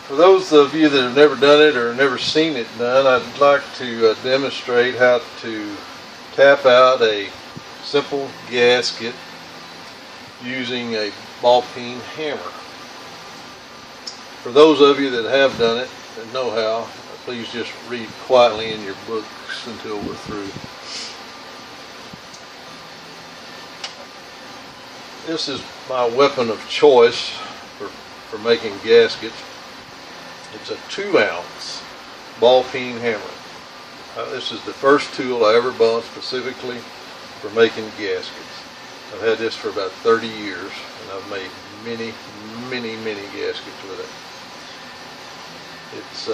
For those of you that have never done it or never seen it done, I'd like to demonstrate how to tap out a simple gasket using a ball peen hammer. For those of you that have done it and know how, please just read quietly in your books until we're through. This is my weapon of choice for making gaskets. It's a 2-ounce ball peen hammer. This is the first tool I ever bought specifically for making gaskets. I've had this for about 30 years and I've made many gaskets with it. It's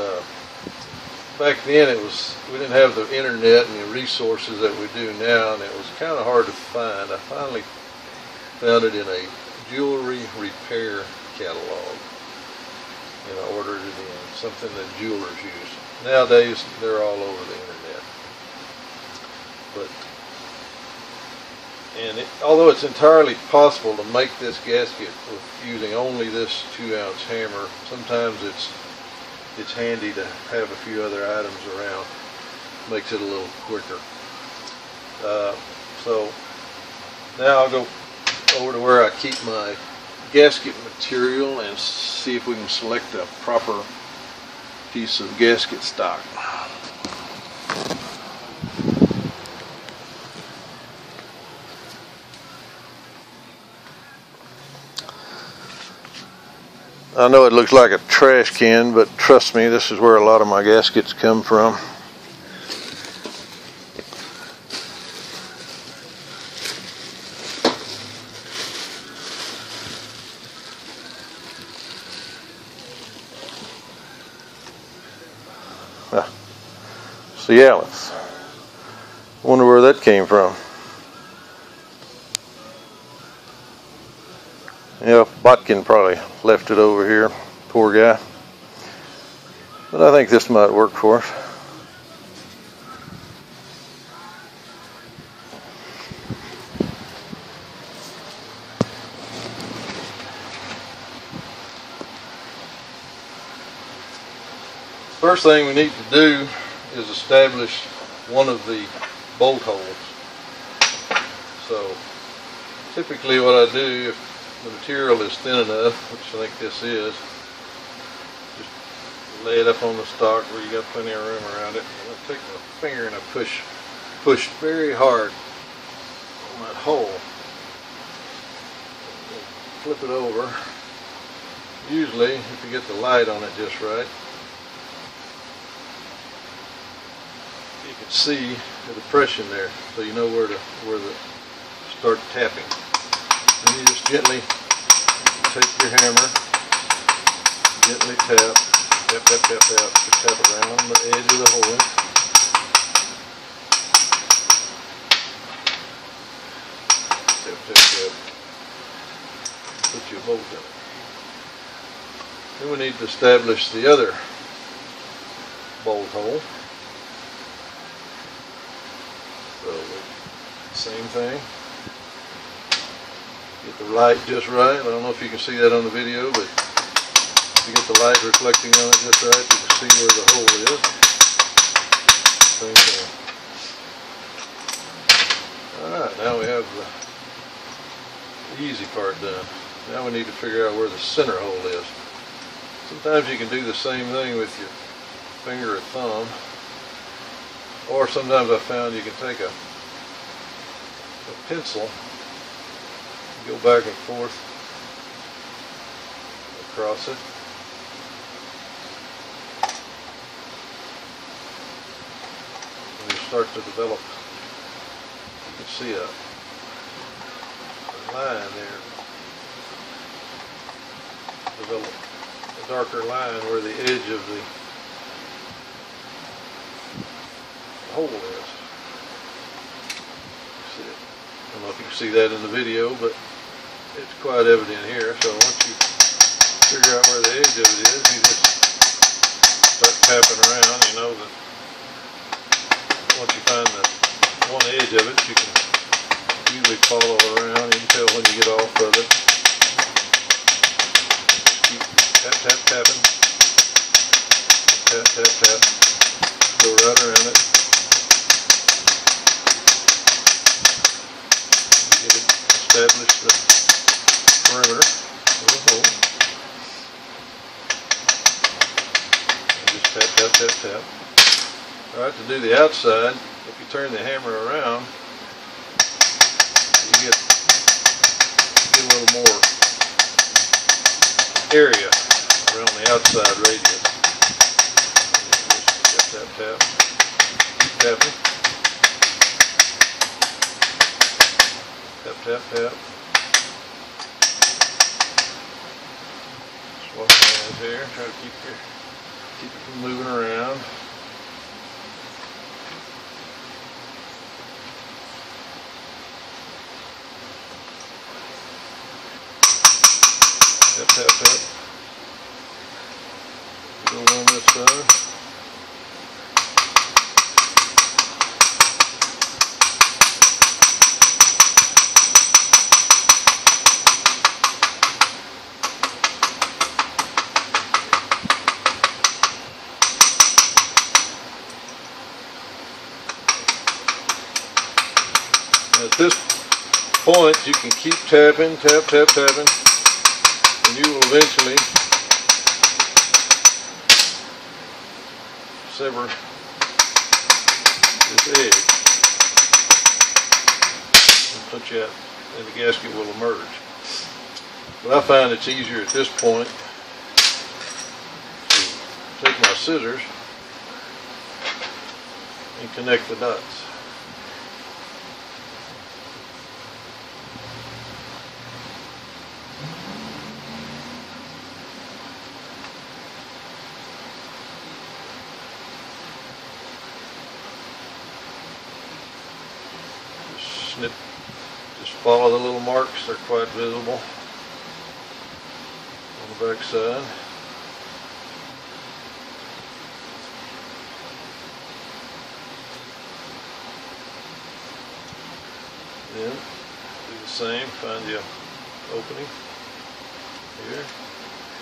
back then we didn't have the internet and the resources that we do now, and it was kind of hard to find. I finally found it in a jewelry repair catalog, and I ordered it in, something that jewelers use. Nowadays they're all over the internet. Although it's entirely possible to make this gasket with using only this 2-ounce hammer, sometimes it's handy to have a few other items around. Makes it a little quicker. So now I'll go over to where I keep my gasket material and see if we can select a proper piece of gasket stock. I know it looks like a trash can, but trust me, this is where a lot of my gaskets come from. Cialis. Wonder where that came from. Yeah, Botkin probably left it over here. Poor guy. But I think this might work for us. First thing we need to do is establish one of the bolt holes. So typically what I do, if the material is thin enough, which I think this is, just lay it up on the stock where you got plenty of room around it. And I take my finger and I push very hard on that hole. Flip it over. Usually, if you get the light on it just right, you can see the depression there, so you know where to start tapping. And you just gently take your hammer, gently tap, just tap around the edge of the hole. Tap. Put your bolt in it. Then we need to establish the other bolt hole. So, same thing. Get the light just right. I don't know if you can see that on the video, but if you get the light reflecting on it just right, you can see where the hole is. Same thing. Alright, now we have the easy part done. Now we need to figure out where the center hole is. Sometimes you can do the same thing with your finger or thumb. Or sometimes I found you can take a pencil, go back and forth across it. And you start to develop, you can see a line there. Develop a darker line where the edge of the hole is. See it? I don't know if you can see that in the video, but it's quite evident here. So once you figure out where the edge of it is, you just start tapping around. You know that once you find the one edge of it, you can usually follow around. You can tell when you get off of it. Keep tapping. establish the perimeter of the hole. And just tap, tap, tap, tap. Alright, to do the outside, if you turn the hammer around, you get a little more area around the outside radius. Just tap, tap, tap. Keep tapping. Tap, tap, tap. Swap hands here. Try to keep it from moving around. Tap, tap, tap. Go on this side. At this point, you can keep tapping, tap, tap, tapping, and you will eventually sever this edge and put you out, and the gasket will emerge. But I find it's easier at this point to take my scissors and connect the nuts. Snip, just follow the little marks, they're quite visible on the back side. Then do the same, find your opening here,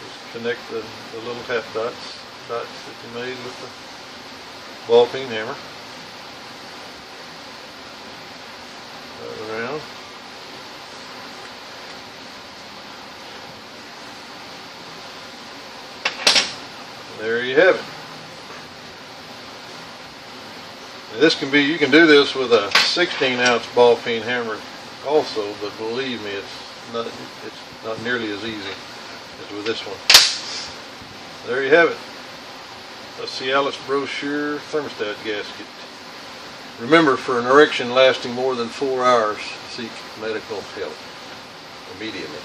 just connect the little tap dots that you made with the ball peen hammer. Around. There you have it. Now this can be, you can do this with a 16-ounce ball peen hammer also, but believe me, it's not nearly as easy as with this one. There you have it. A Cialis brochure thermostat gasket. Remember, for an erection lasting more than 4 hours, seek medical help immediately.